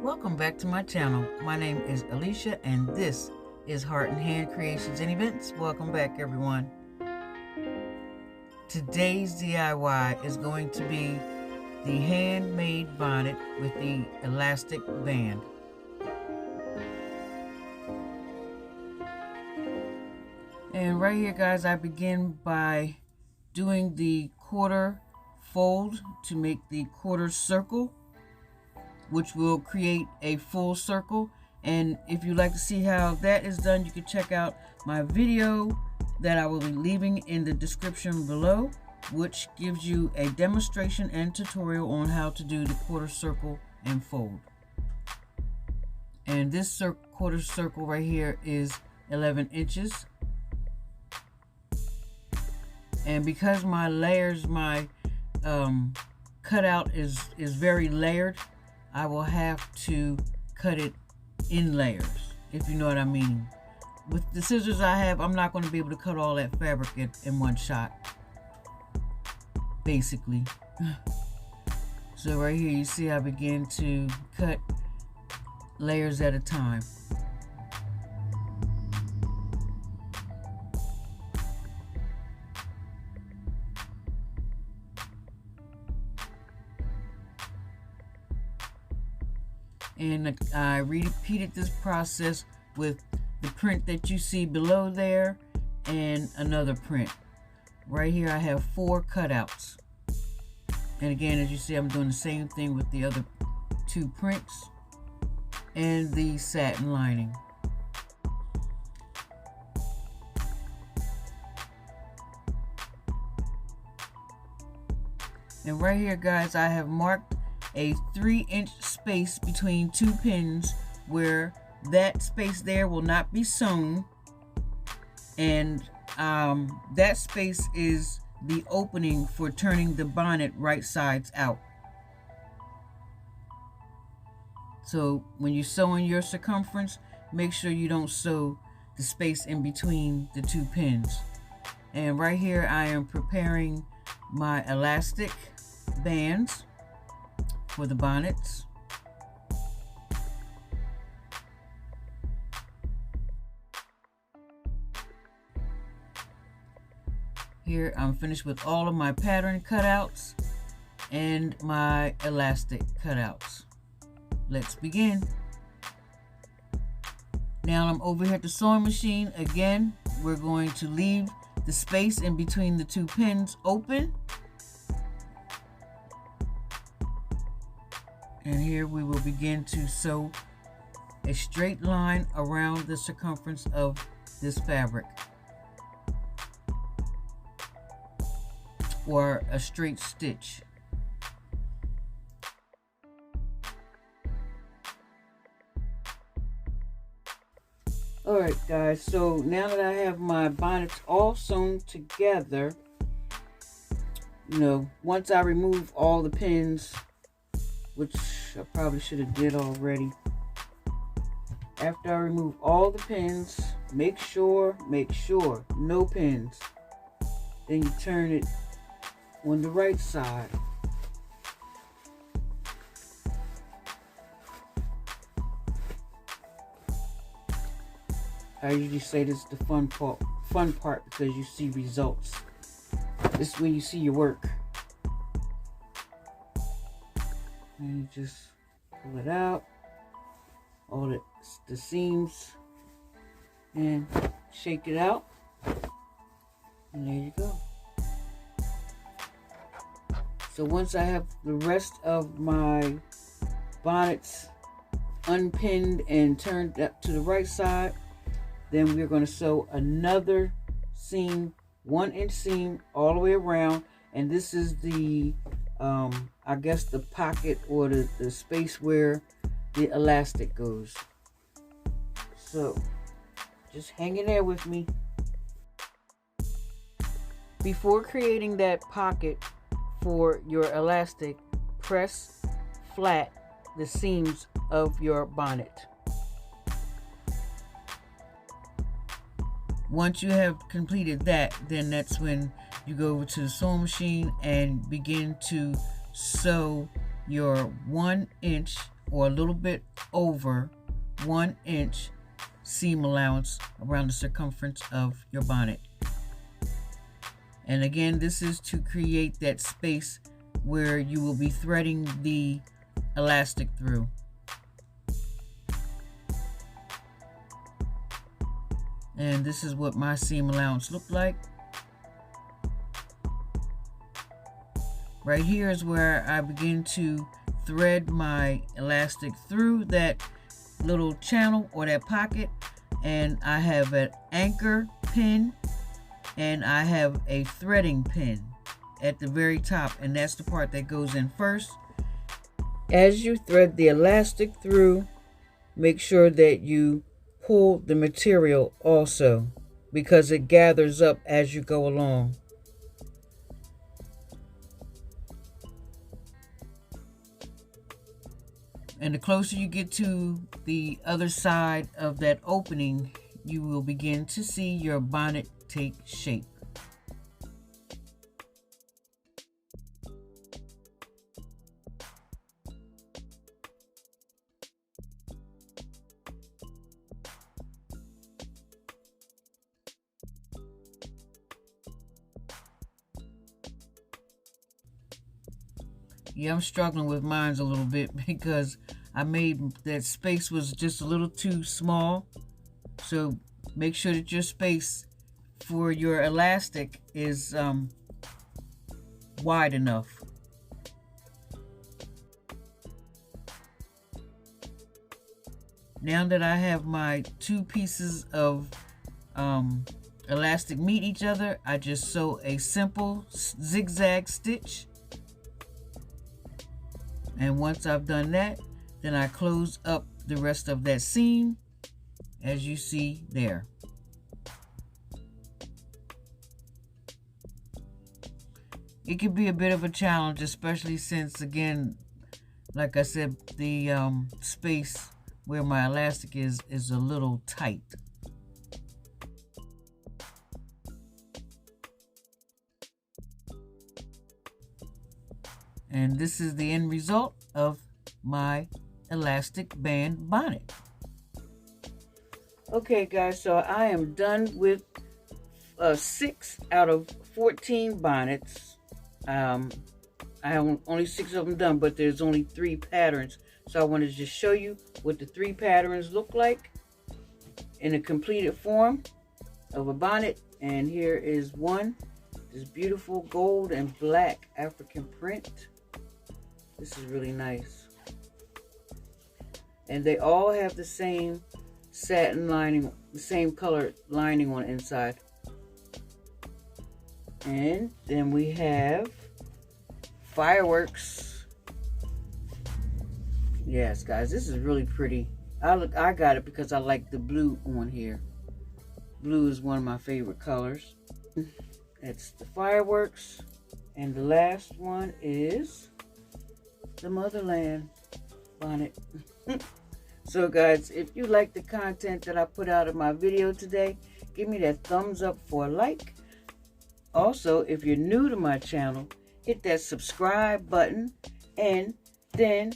Welcome back to my channel. My name is Alicia and this is Heart and Hand Creations and Events. Welcome back, everyone. Today's DIY is going to be the handmade bonnet with the elastic band. And right here, guys, I begin by doing the quarter fold to make the quarter circle, which will create a full circle. And if you'd like to see how that is done, you can check out my video that I will be leaving in the description below, which gives you a demonstration and tutorial on how to do the quarter circle and fold. And this quarter circle right here is 11 inches. And because my layers, my cutout is very layered, I will have to cut it in layers, if you know what I mean. With the scissors I have, I'm not going to be able to cut all that fabric in one shot, basically. So right here, you see I begin to cut layers at a time. And I repeated this process with the print that you see below there and another print. Right here I have 4 cutouts. And again, as you see, I'm doing the same thing with the other 2 prints and the satin lining. And right here, guys, I have marked a 3-inch space between 2 pins where that space there will not be sewn, and that space is the opening for turning the bonnet right sides out. So when you're sewing your circumference, make sure you don't sew the space in between the 2 pins. And right here I am preparing my elastic bands for the bonnets. Here I'm finished with all of my pattern cutouts and my elastic cutouts. Let's begin. Now I'm over here at the sewing machine. Again, we're going to leave the space in between the 2 pins open. And here we will begin to sew a straight line around the circumference of this fabric, or a straight stitch. Alright, guys, so now that I have my bonnets all sewn together, once I remove all the pins, which I probably should have did already. After I remove all the pins, make sure no pins. Then you turn it on the right side. I usually say this is the fun part because you see results. This is when you see your work. And you just pull it out, all the seams, and shake it out, and there you go. So once I have the rest of my bonnets unpinned and turned up to the right side, then we're going to sew another seam, 1-inch seam all the way around, and this is the I guess the pocket or the space where the elastic goes. So just hang in there with me. Before creating that pocket for your elastic, press flat the seams of your bonnet. Once you have completed that, then that's when you go over to the sewing machine and begin to sew your 1 inch or a little bit over 1 inch seam allowance around the circumference of your bonnet. And again, this is to create that space where you will be threading the elastic through. And this is what my seam allowance looked like. Right here is where I begin to thread my elastic through that little channel or that pocket, and I have an anchor pin and I have a threading pin at the very top, and that's the part that goes in first. As you thread the elastic through, make sure that you pull the material also, because it gathers up as you go along. And the closer you get to the other side of that opening, you will begin to see your bonnet take shape. Yeah, I'm struggling with mine a little bit because I made that space was just a little too small. So make sure that your space for your elastic is wide enough. Now that I have my two pieces of elastic meet each other, I just sew a simple zigzag stitch. And once I've done that, then I close up the rest of that seam, as you see there. It can be a bit of a challenge, especially since, again, like I said, the space where my elastic is a little tight. And this is the end result of my elastic band bonnet. Okay guys, so I am done with 6 out of 14 bonnets. I have only 6 of them done, but there's only 3 patterns. So I wanted to just show you what the 3 patterns look like in a completed form of a bonnet. And here is one, this beautiful gold and black African print. This is really nice. And they all have the same satin lining, the same color lining on the inside. And then we have fireworks. Yes, guys, this is really pretty. I got it because I like the blue on here. Blue is one of my favorite colors. It's the fireworks. And the last one is the motherland bonnet. So guys, if you like the content that I put out of my video today, give me that thumbs up for a like. Also, if you're new to my channel, hit that subscribe button and then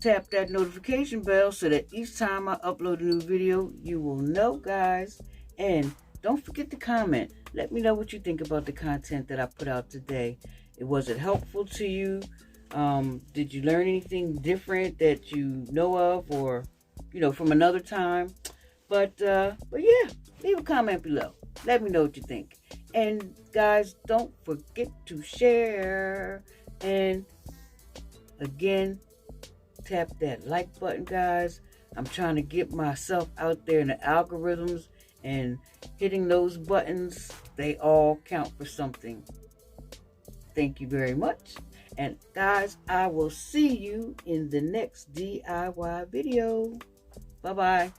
tap that notification bell so that each time I upload a new video, you will know, guys. And don't forget to comment. Let me know what you think about the content that I put out today. Was it helpful to you? Did you learn anything different that you know of, or from another time? But yeah, leave a comment below. Let me know what you think. And guys, don't forget to share. And again, tap that like button, guys. I'm trying to get myself out there in the algorithms, and hitting those buttons, they all count for something. Thank you very much. And guys, I will see you in the next DIY video. Bye-bye.